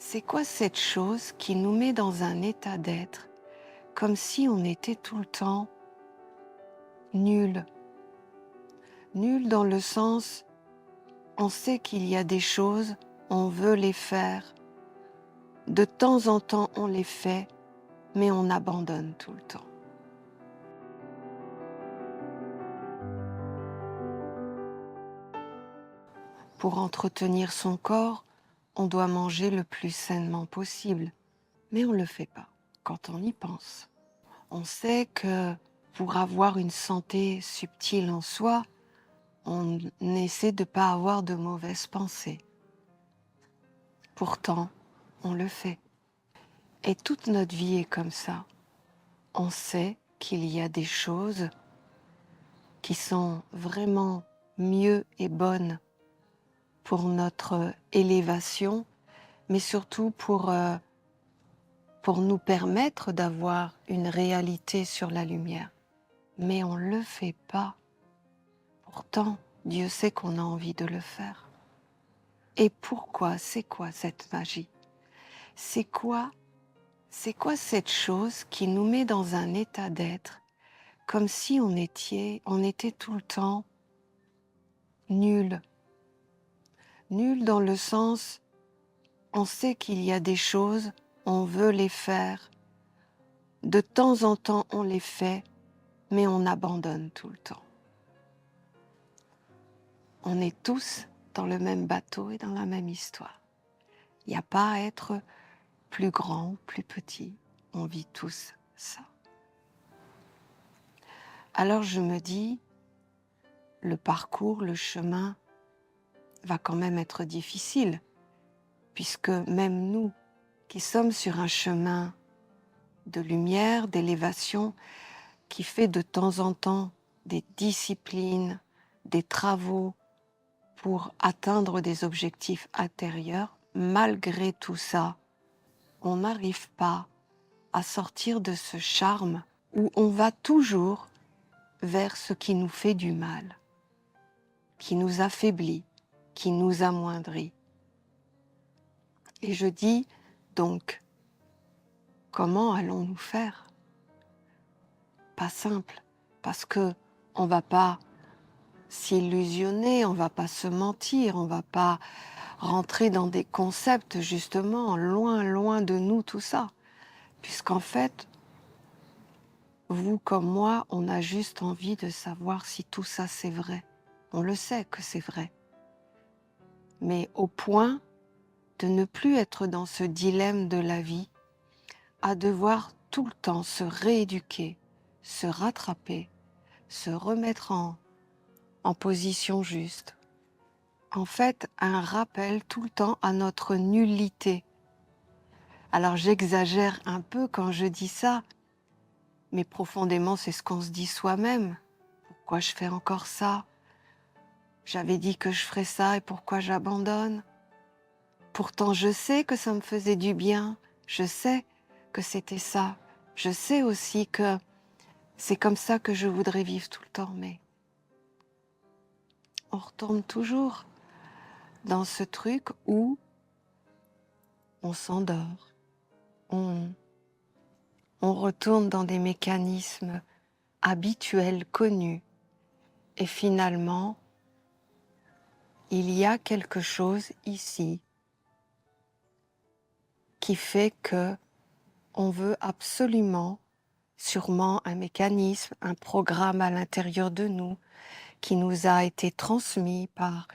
C'est quoi cette chose qui nous met dans un état d'être, comme si on était tout le temps nul? Nul dans le sens, on sait qu'il y a des choses, on veut les faire. De temps en temps, on les fait, mais on abandonne tout le temps. Pour entretenir son corps, on doit manger le plus sainement possible, mais on ne le fait pas quand on y pense. On sait que pour avoir une santé subtile en soi, on essaie de ne pas avoir de mauvaises pensées. Pourtant, on le fait. Et toute notre vie est comme ça. On sait qu'il y a des choses qui sont vraiment mieux et bonnes pour notre élévation, mais surtout pour nous permettre d'avoir une réalité sur la lumière. Mais on ne le fait pas. Pourtant, Dieu sait qu'on a envie de le faire. Et pourquoi? C'est quoi cette magie? C'est quoi cette chose qui nous met dans un état d'être, comme si on était tout le temps nul? Nul dans le sens, on sait qu'il y a des choses, on veut les faire. De temps en temps, on les fait, mais on abandonne tout le temps. On est tous dans le même bateau et dans la même histoire. Il n'y a pas à être plus grand, plus petit. On vit tous ça. Alors je me dis, le parcours, le chemin va quand même être difficile, puisque même nous qui sommes sur un chemin de lumière, d'élévation, qui fait de temps en temps des disciplines, des travaux pour atteindre des objectifs intérieurs, malgré tout ça, on n'arrive pas à sortir de ce charme où on va toujours vers ce qui nous fait du mal, qui nous affaiblit, qui nous amoindrit. Et je dis donc, comment allons-nous faire? Pas simple, parce que on va pas s'illusionner, on va pas se mentir, on va pas rentrer dans des concepts justement loin de nous tout ça, puisqu'en fait, vous comme moi, on a juste envie de savoir si tout ça c'est vrai. On le sait que c'est vrai, mais au point de ne plus être dans ce dilemme de la vie, à devoir tout le temps se rééduquer, se rattraper, se remettre en position juste. En fait, un rappel tout le temps à notre nullité. Alors j'exagère un peu quand je dis ça, mais profondément c'est ce qu'on se dit soi-même. Pourquoi je fais encore ça? J'avais dit que je ferais ça et pourquoi j'abandonne? Pourtant je sais que ça me faisait du bien, je sais que c'était ça. Je sais aussi que c'est comme ça que je voudrais vivre tout le temps, mais on retourne toujours dans ce truc où on s'endort, on retourne dans des mécanismes habituels, connus, et finalement, il y a quelque chose ici qui fait que on veut absolument, sûrement un mécanisme, un programme à l'intérieur de nous qui nous a été transmis par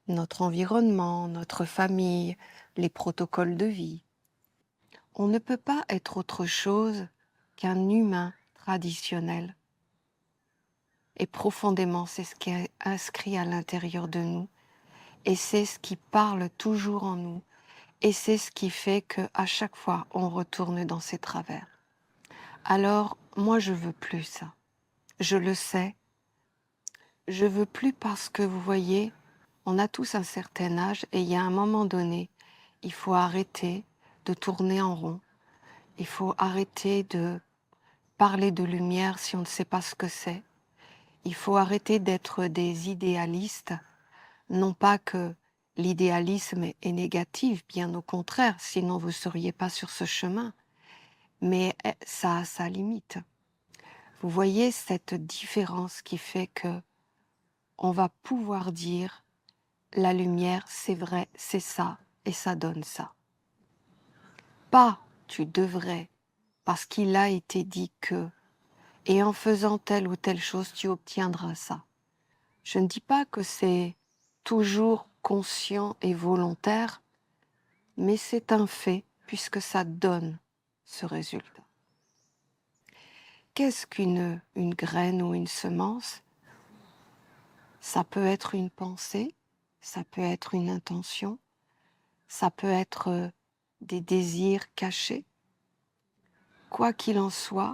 notre environnement, notre famille, les protocoles de vie. On ne peut pas être autre chose qu'un humain traditionnel. Et profondément, c'est ce qui est inscrit à l'intérieur de nous. Et c'est ce qui parle toujours en nous. Et c'est ce qui fait qu'à chaque fois, on retourne dans ses travers. Alors, moi, je veux plus ça. Je le sais. Je veux plus parce que, vous voyez, on a tous un certain âge et il y a un moment donné, il faut arrêter de tourner en rond. Il faut arrêter de parler de lumière si on ne sait pas ce que c'est. Il faut arrêter d'être des idéalistes. Non pas que l'idéalisme est négatif, bien au contraire, sinon vous ne seriez pas sur ce chemin. Mais ça a sa limite. Vous voyez cette différence qui fait que on va pouvoir dire la lumière, c'est vrai, c'est ça, et ça donne ça. Pas tu devrais, parce qu'il a été dit que, et en faisant telle ou telle chose, tu obtiendras ça. Je ne dis pas que c'est toujours conscient et volontaire, mais c'est un fait, puisque ça donne ce résultat. Qu'est-ce qu'une graine ou une semence? Ça peut être une pensée, ça peut être une intention, ça peut être des désirs cachés. Quoi qu'il en soit,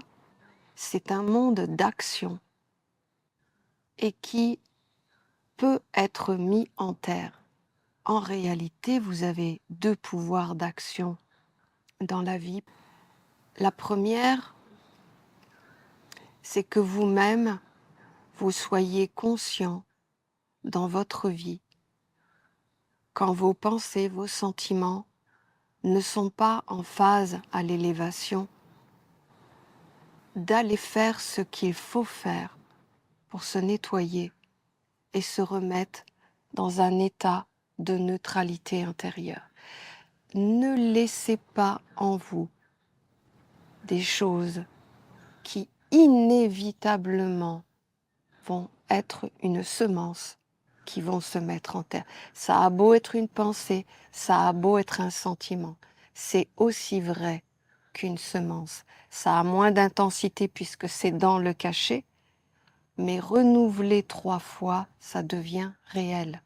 c'est un monde d'action et qui peut être mis en terre. En réalité, vous avez deux pouvoirs d'action dans la vie. La première, c'est que vous-même, vous soyez conscient dans votre vie quand vos pensées, vos sentiments ne sont pas en phase à l'élévation, d'aller faire ce qu'il faut faire pour se nettoyer et se remettre dans un état de neutralité intérieure. Ne laissez pas en vous des choses qui inévitablement vont être une semence qui vont se mettre en terre. Ça a beau être une pensée, ça a beau être un sentiment, c'est aussi vrai qu'une semence. Ça a moins d'intensité puisque c'est dans le cachet, mais renouvelé 3 fois, ça devient réel.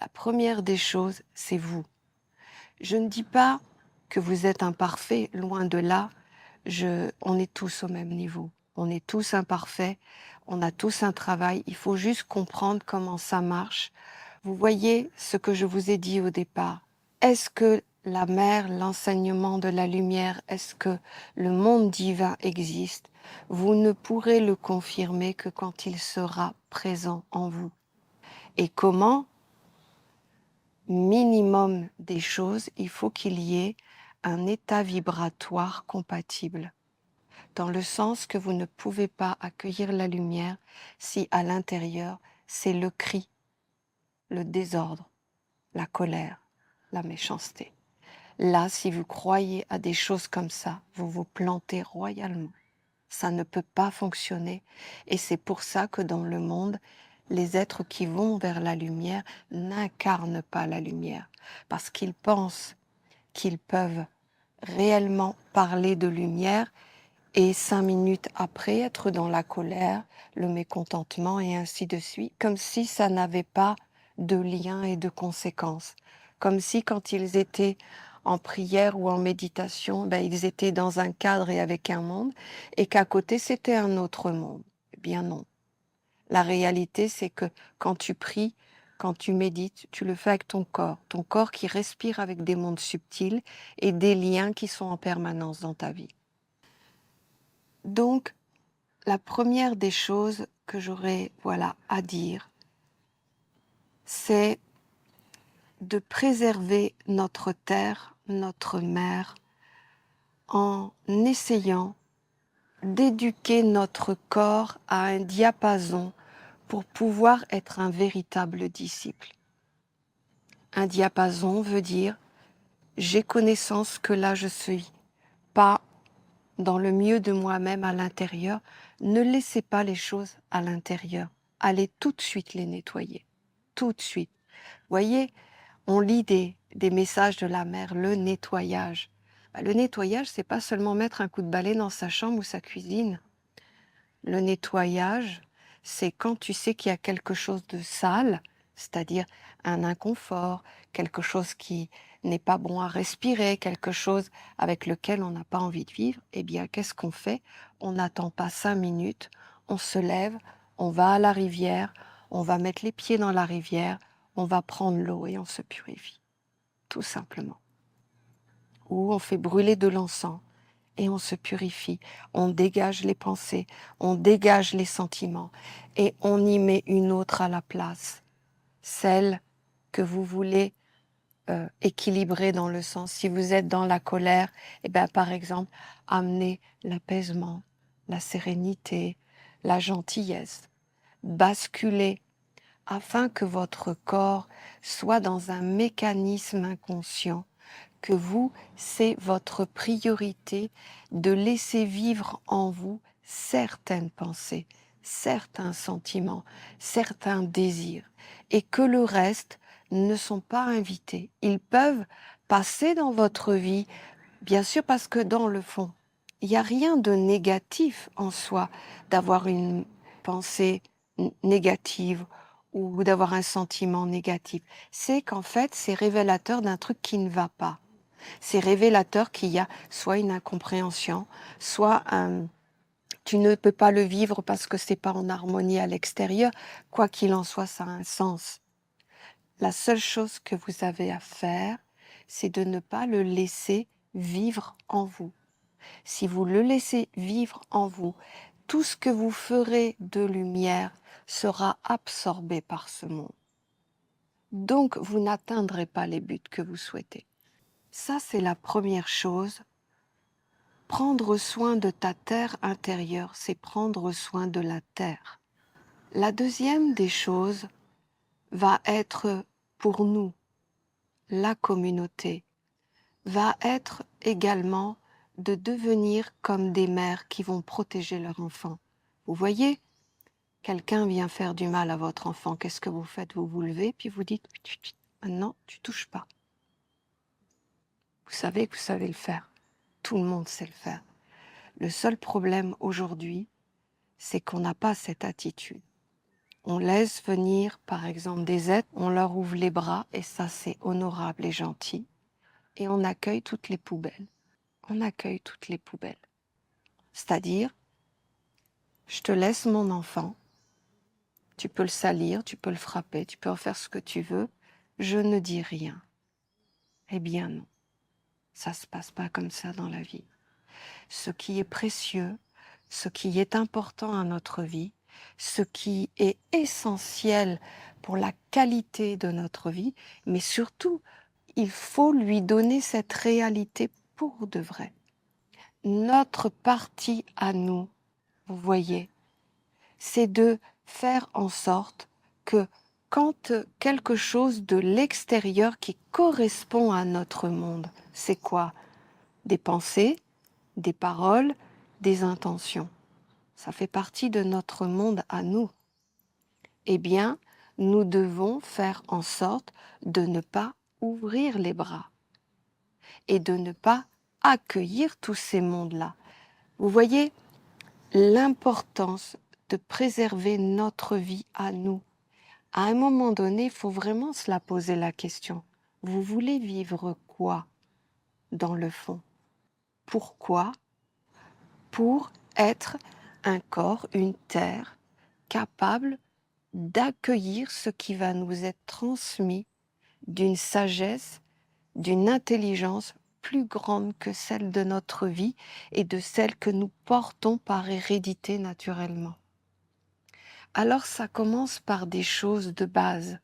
La première des choses, c'est vous. Je ne dis pas que vous êtes imparfait, loin de là. On est tous au même niveau. On est tous imparfaits, on a tous un travail. Il faut juste comprendre comment ça marche. Vous voyez ce que je vous ai dit au départ. Est-ce que la mer, l'enseignement de la lumière, est-ce que le monde divin existe? Vous ne pourrez le confirmer que quand il sera présent en vous. Et comment? Minimum des choses, il faut qu'il y ait un état vibratoire compatible, dans le sens que vous ne pouvez pas accueillir la lumière si à l'intérieur, c'est le cri, le désordre, la colère, la méchanceté. Là, si vous croyez à des choses comme ça, vous vous plantez royalement. Ça ne peut pas fonctionner. Et c'est pour ça que dans le monde, les êtres qui vont vers la lumière n'incarnent pas la lumière, parce qu'ils pensent qu'ils peuvent réellement parler de lumière et 5 minutes après être dans la colère, le mécontentement et ainsi de suite, comme si ça n'avait pas de lien et de conséquences. Comme si quand ils étaient en prière ou en méditation, ils étaient dans un cadre et avec un monde, et qu'à côté c'était un autre monde. Eh bien non. La réalité, c'est que quand tu pries, quand tu médites, tu le fais avec ton corps qui respire avec des mondes subtils et des liens qui sont en permanence dans ta vie. Donc, la première des choses que j'aurais à dire, c'est de préserver notre terre, notre mer, en essayant d'éduquer notre corps à un diapason pour pouvoir être un véritable disciple. Un diapason veut dire j'ai connaissance que là je suis pas dans le mieux de moi-même à l'intérieur. Ne laissez pas les choses à l'intérieur. Allez tout de suite les nettoyer. Tout de suite. Voyez, on lit des messages de la mère, le nettoyage. Le nettoyage, c'est pas seulement mettre un coup de balai dans sa chambre ou sa cuisine. Le nettoyage, c'est quand tu sais qu'il y a quelque chose de sale, c'est-à-dire un inconfort, quelque chose qui n'est pas bon à respirer, quelque chose avec lequel on n'a pas envie de vivre, eh bien, qu'est-ce qu'on fait? On n'attend pas 5 minutes, on se lève, on va à la rivière, on va mettre les pieds dans la rivière, on va prendre l'eau et on se purifie, tout simplement. Ou on fait brûler de l'encens et on se purifie, on dégage les pensées, on dégage les sentiments et on y met une autre à la place, celle que vous voulez équilibrer dans le sens. Si vous êtes dans la colère, eh bien, par exemple, amenez l'apaisement, la sérénité, la gentillesse, basculez afin que votre corps soit dans un mécanisme inconscient, que vous, c'est votre priorité de laisser vivre en vous certaines pensées, certains sentiments, certains désirs, et que le reste ne sont pas invités. Ils peuvent passer dans votre vie, bien sûr, parce que dans le fond, il n'y a rien de négatif en soi d'avoir une pensée négative ou d'avoir un sentiment négatif. C'est qu'en fait, c'est révélateur d'un truc qui ne va pas. C'est révélateur qu'il y a soit une incompréhension, soit tu ne peux pas le vivre parce que c'est pas en harmonie à l'extérieur. Quoi qu'il en soit, ça a un sens. La seule chose que vous avez à faire, c'est de ne pas le laisser vivre en vous. Si vous le laissez vivre en vous, tout ce que vous ferez de lumière sera absorbé par ce monde. Donc, vous n'atteindrez pas les buts que vous souhaitez. Ça, c'est la première chose. Prendre soin de ta terre intérieure, c'est prendre soin de la terre. La deuxième des choses va être pour nous, la communauté, va être également de devenir comme des mères qui vont protéger leur enfant. Vous voyez, quelqu'un vient faire du mal à votre enfant, qu'est-ce que vous faites? Vous vous levez, puis vous dites, maintenant, tu touches pas. Vous savez que vous savez le faire. Tout le monde sait le faire. Le seul problème aujourd'hui, c'est qu'on n'a pas cette attitude. On laisse venir, par exemple, des êtres, on leur ouvre les bras, et ça, c'est honorable et gentil, et on accueille toutes les poubelles. On accueille toutes les poubelles. C'est-à-dire, je te laisse mon enfant, tu peux le salir, tu peux le frapper, tu peux en faire ce que tu veux, je ne dis rien. Eh bien non, ça ne se passe pas comme ça dans la vie. Ce qui est précieux, ce qui est important à notre vie, ce qui est essentiel pour la qualité de notre vie, mais surtout, il faut lui donner cette réalité pour de vrai. Notre partie à nous, vous voyez, c'est de faire en sorte que quand quelque chose de l'extérieur qui correspond à notre monde, c'est quoi? Des pensées, des paroles, des intentions. Ça fait partie de notre monde à nous. Eh bien, nous devons faire en sorte de ne pas ouvrir les bras et de ne pas accueillir tous ces mondes-là. Vous voyez l'importance de préserver notre vie à nous. À un moment donné, il faut vraiment se la poser la question. Vous voulez vivre quoi dans le fond? Pourquoi? Pour être un corps, une terre capable d'accueillir ce qui va nous être transmis d'une sagesse, d'une intelligence plus grande que celle de notre vie et de celle que nous portons par hérédité naturellement. Alors ça commence par des choses de base.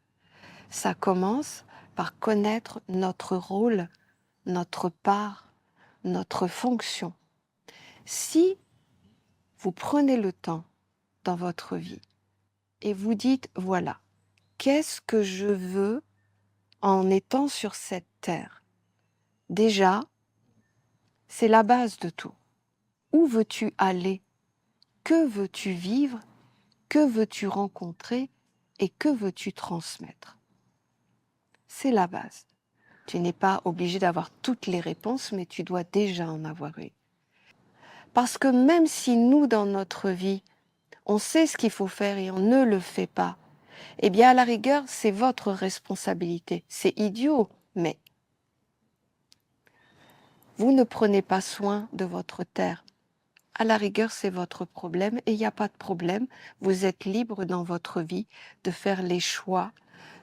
Ça commence par connaître notre rôle, notre part, notre fonction. Si vous prenez le temps dans votre vie et vous dites, voilà, qu'est-ce que je veux en étant sur cette terre? Déjà, c'est la base de tout. Où veux-tu aller? Que veux-tu vivre? Que veux-tu rencontrer? Et que veux-tu transmettre? C'est la base. Tu n'es pas obligé d'avoir toutes les réponses, mais tu dois déjà en avoir une. Parce que même si nous, dans notre vie, on sait ce qu'il faut faire et on ne le fait pas, eh bien, à la rigueur, c'est votre responsabilité. C'est idiot, mais vous ne prenez pas soin de votre terre. À la rigueur, c'est votre problème et il n'y a pas de problème. Vous êtes libre dans votre vie de faire les choix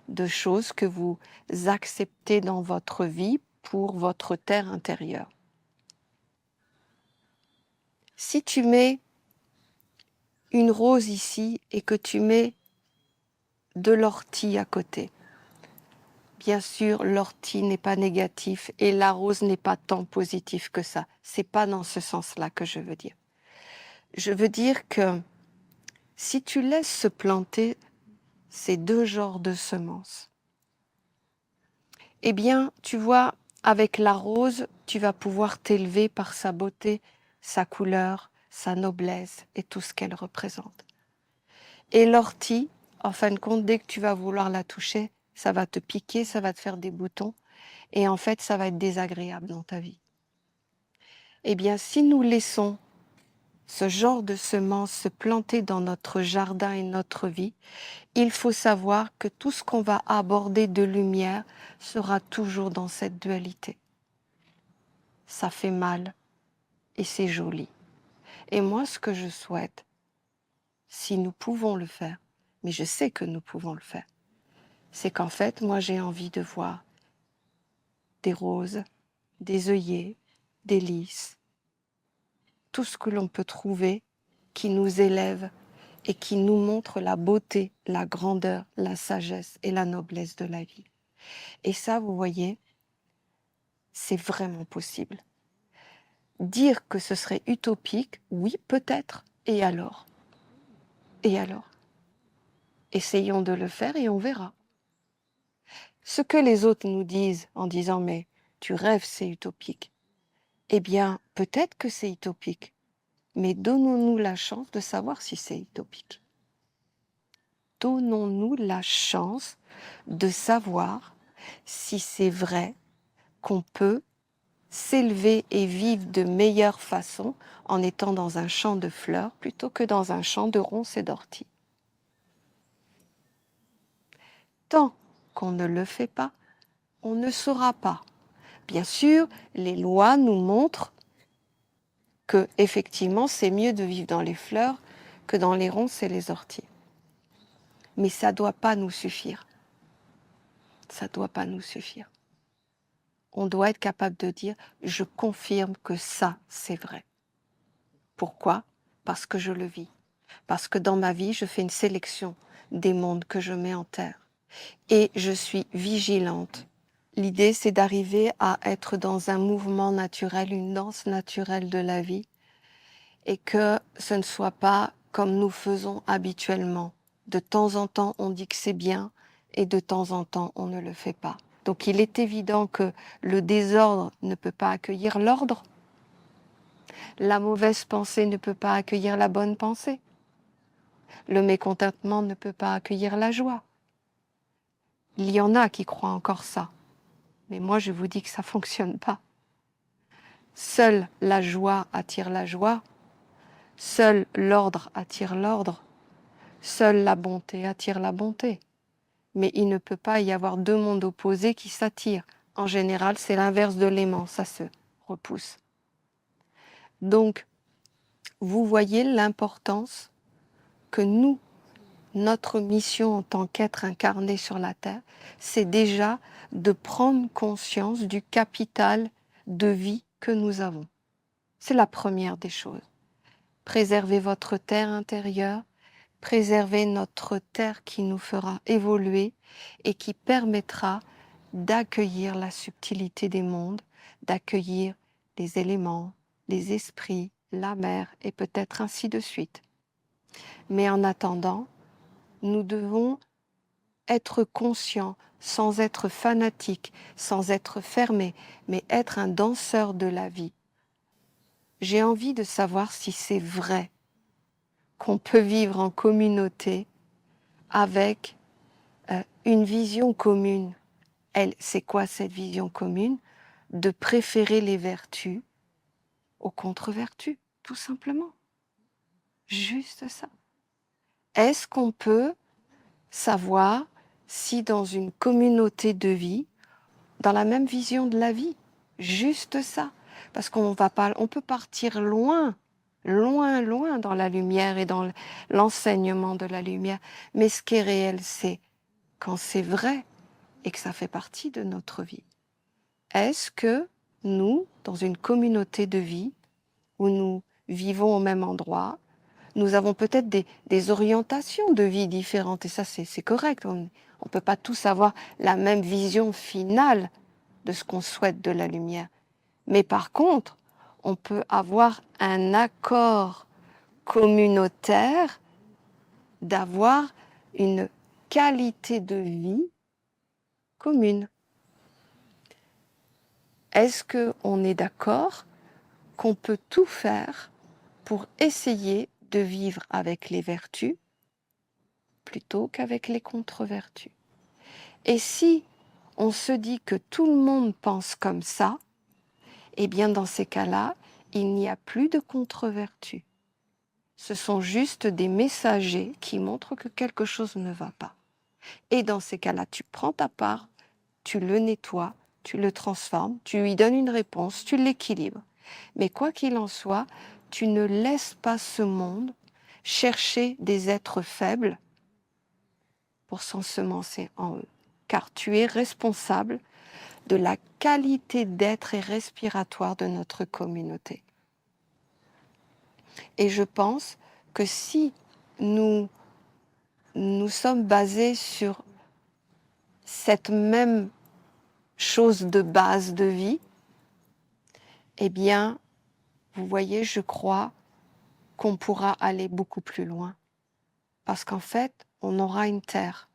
de choses que vous acceptez dans votre vie pour votre terre intérieure. Si tu mets une rose ici et que tu mets de l'ortie à côté, Bien sûr, l'ortie n'est pas négatif et la rose n'est pas tant positif que ça. C'est pas dans ce sens-là que je veux dire. Je veux dire que si tu laisses se planter ces deux genres de semences, eh bien, tu vois, avec la rose, tu vas pouvoir t'élever par sa beauté, sa couleur, sa noblesse et tout ce qu'elle représente. Et l'ortie, en fin de compte, dès que tu vas vouloir la toucher, ça va te piquer, ça va te faire des boutons, et en fait, ça va être désagréable dans ta vie. Eh bien, si nous laissons ce genre de semences se planter dans notre jardin et notre vie, il faut savoir que tout ce qu'on va aborder de lumière sera toujours dans cette dualité. Ça fait mal et c'est joli. Et moi, ce que je souhaite, si nous pouvons le faire, mais je sais que nous pouvons le faire, c'est qu'en fait, moi, j'ai envie de voir des roses, des œillets, des lys, tout ce que l'on peut trouver qui nous élève et qui nous montre la beauté, la grandeur, la sagesse et la noblesse de la vie. Et ça, vous voyez, c'est vraiment possible. Dire que ce serait utopique, oui, peut-être. Et alors? Et alors? Essayons de le faire et on verra. Ce que les autres nous disent en disant « mais tu rêves, c'est utopique », eh bien, peut-être que c'est utopique, mais donnons-nous la chance de savoir si c'est utopique. Donnons-nous la chance de savoir si c'est vrai qu'on peut s'élever et vivre de meilleure façon en étant dans un champ de fleurs plutôt que dans un champ de ronces et d'orties. Tant qu'on ne le fait pas, on ne saura pas. Bien sûr, les lois nous montrent que effectivement, c'est mieux de vivre dans les fleurs que dans les ronces et les orties. Mais ça ne doit pas nous suffire. Ça ne doit pas nous suffire. On doit être capable de dire « je confirme que ça, c'est vrai ». Pourquoi? Parce que je le vis. Parce que dans ma vie, je fais une sélection des mondes que je mets en terre. Et je suis vigilante. L'idée, c'est d'arriver à être dans un mouvement naturel, une danse naturelle de la vie, et que ce ne soit pas comme nous faisons habituellement. De temps en temps, on dit que c'est bien, et de temps en temps, on ne le fait pas. Donc il est évident que le désordre ne peut pas accueillir l'ordre. La mauvaise pensée ne peut pas accueillir la bonne pensée. Le mécontentement ne peut pas accueillir la joie. Il y en a qui croient encore ça. Mais moi, je vous dis que ça ne fonctionne pas. Seule la joie attire la joie. Seul l'ordre attire l'ordre. Seule la bonté attire la bonté. Mais il ne peut pas y avoir deux mondes opposés qui s'attirent. En général, c'est l'inverse de l'aimant, ça se repousse. Donc, vous voyez l'importance que nous, notre mission en tant qu'être incarné sur la Terre, c'est déjà de prendre conscience du capital de vie que nous avons. C'est la première des choses. Préservez votre terre intérieure, préservez notre terre qui nous fera évoluer et qui permettra d'accueillir la subtilité des mondes, d'accueillir les éléments, les esprits, la mer et peut-être ainsi de suite. Mais en attendant, nous devons être conscients, sans être fanatiques, sans être fermés, mais être un danseur de la vie. J'ai envie de savoir si c'est vrai qu'on peut vivre en communauté avec une vision commune. C'est quoi cette vision commune? De préférer les vertus aux contre-vertus, tout simplement. Juste ça. Est-ce qu'on peut savoir si dans une communauté de vie, dans la même vision de la vie, juste ça, parce on peut partir loin, loin, loin dans la lumière et dans l'enseignement de la lumière, mais ce qui est réel, c'est quand c'est vrai et que ça fait partie de notre vie. Est-ce que nous, dans une communauté de vie, où nous vivons au même endroit, nous avons peut-être des orientations de vie différentes, et ça c'est correct. On ne peut pas tous avoir la même vision finale de ce qu'on souhaite de la lumière. Mais par contre, on peut avoir un accord communautaire d'avoir une qualité de vie commune. Est-ce qu'on est d'accord qu'on peut tout faire pour essayer de vivre avec les vertus plutôt qu'avec les contre-vertus? Et si on se dit que tout le monde pense comme ça, eh bien dans ces cas-là, il n'y a plus de contre-vertus. Ce sont juste des messagers qui montrent que quelque chose ne va pas. Et dans ces cas-là, tu prends ta part, tu le nettoies, tu le transformes, tu lui donnes une réponse, tu l'équilibres. Mais quoi qu'il en soit, tu ne laisses pas ce monde chercher des êtres faibles pour s'ensemencer en eux, car tu es responsable de la qualité d'être et respiratoire de notre communauté. Et je pense que si nous sommes basés sur cette même chose de base de vie, eh bien, vous voyez, je crois qu'on pourra aller beaucoup plus loin. Parce qu'en fait, on aura une terre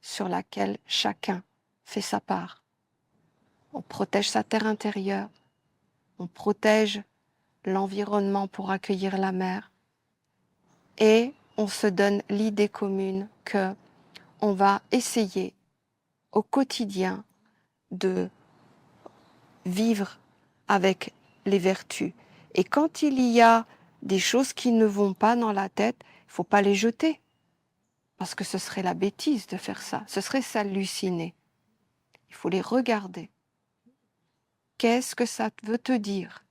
sur laquelle chacun fait sa part. On protège sa terre intérieure, on protège l'environnement pour accueillir la mer, et on se donne l'idée commune que on va essayer au quotidien de vivre avec les vertus. Et quand il y a des choses qui ne vont pas dans la tête, il ne faut pas les jeter. Parce que ce serait la bêtise de faire ça. Ce serait s'halluciner. Il faut les regarder. Qu'est-ce que ça veut te dire?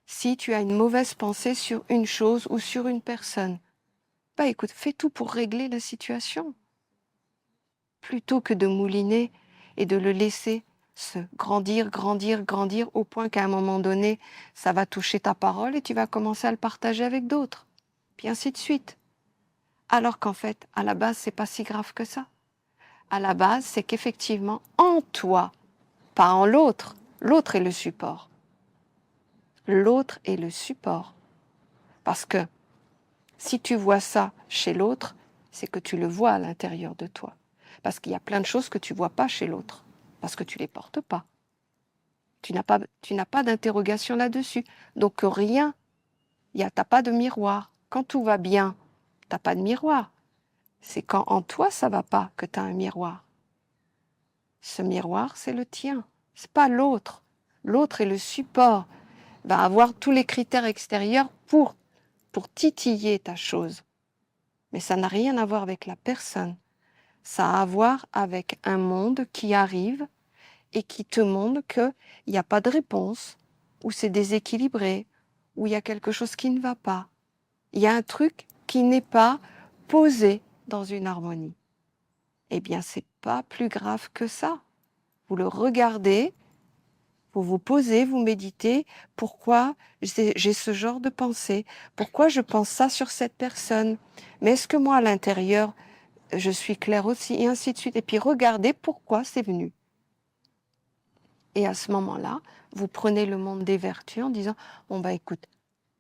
Si tu as une mauvaise pensée sur une chose ou sur une personne, bah écoute, fais tout pour régler la situation. Plutôt que de mouliner et de le laisser se grandir, grandir, grandir, au point qu'à un moment donné, ça va toucher ta parole et tu vas commencer à le partager avec d'autres. Puis ainsi de suite. Alors qu'en fait, à la base, c'est pas si grave que ça. À la base, c'est qu'effectivement, en toi, pas en l'autre, l'autre est le support. L'autre est le support. Parce que si tu vois ça chez l'autre, c'est que tu le vois à l'intérieur de toi. Parce qu'il y a plein de choses que tu ne vois pas chez l'autre, parce que tu ne les portes pas. Tu n'as pas d'interrogation là-dessus. Donc rien, tu n'as pas de miroir. Quand tout va bien, tu n'as pas de miroir. C'est quand en toi ça ne va pas que tu as un miroir. Ce miroir, c'est le tien, ce n'est pas l'autre. L'autre est le support, va avoir tous les critères extérieurs pour titiller ta chose. Mais ça n'a rien à voir avec la personne. Ça a à voir avec un monde qui arrive et qui te montre qu'il n'y a pas de réponse, ou c'est déséquilibré, ou il y a quelque chose qui ne va pas. Il y a un truc qui n'est pas posé dans une harmonie. Eh bien, c'est pas plus grave que ça. Vous le regardez, vous vous posez, vous méditez, pourquoi j'ai ce genre de pensée, pourquoi je pense ça sur cette personne, mais est-ce que moi à l'intérieur, je suis claire aussi, et ainsi de suite. Et puis regardez pourquoi c'est venu. Et à ce moment-là, vous prenez le monde des vertus en disant, bon bah écoute,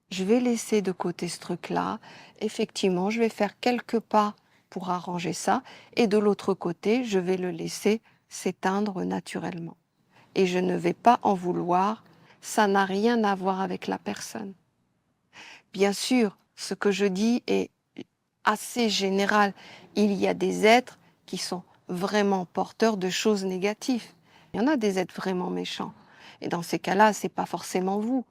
je vais laisser de côté ce truc-là, effectivement, je vais faire quelques pas pour arranger ça, et de l'autre côté, je vais le laisser s'éteindre naturellement. Et je ne vais pas en vouloir, ça n'a rien à voir avec la personne. Bien sûr, ce que je dis est assez général. Il y a des êtres qui sont vraiment porteurs de choses négatives. Il y en a des êtres vraiment méchants. Et dans ces cas-là, ce n'est pas forcément vous.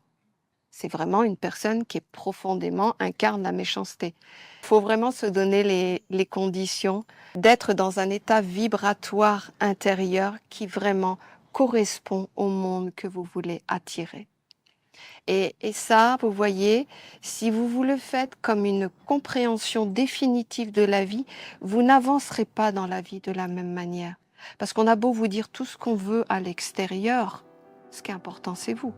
C'est vraiment une personne qui est profondément incarne la méchanceté. Il faut vraiment se donner les conditions d'être dans un état vibratoire intérieur qui vraiment correspond au monde que vous voulez attirer. Et ça, vous voyez, si vous le faites comme une compréhension définitive de la vie, vous n'avancerez pas dans la vie de la même manière. Parce qu'on a beau vous dire tout ce qu'on veut à l'extérieur, ce qui est important, c'est vous.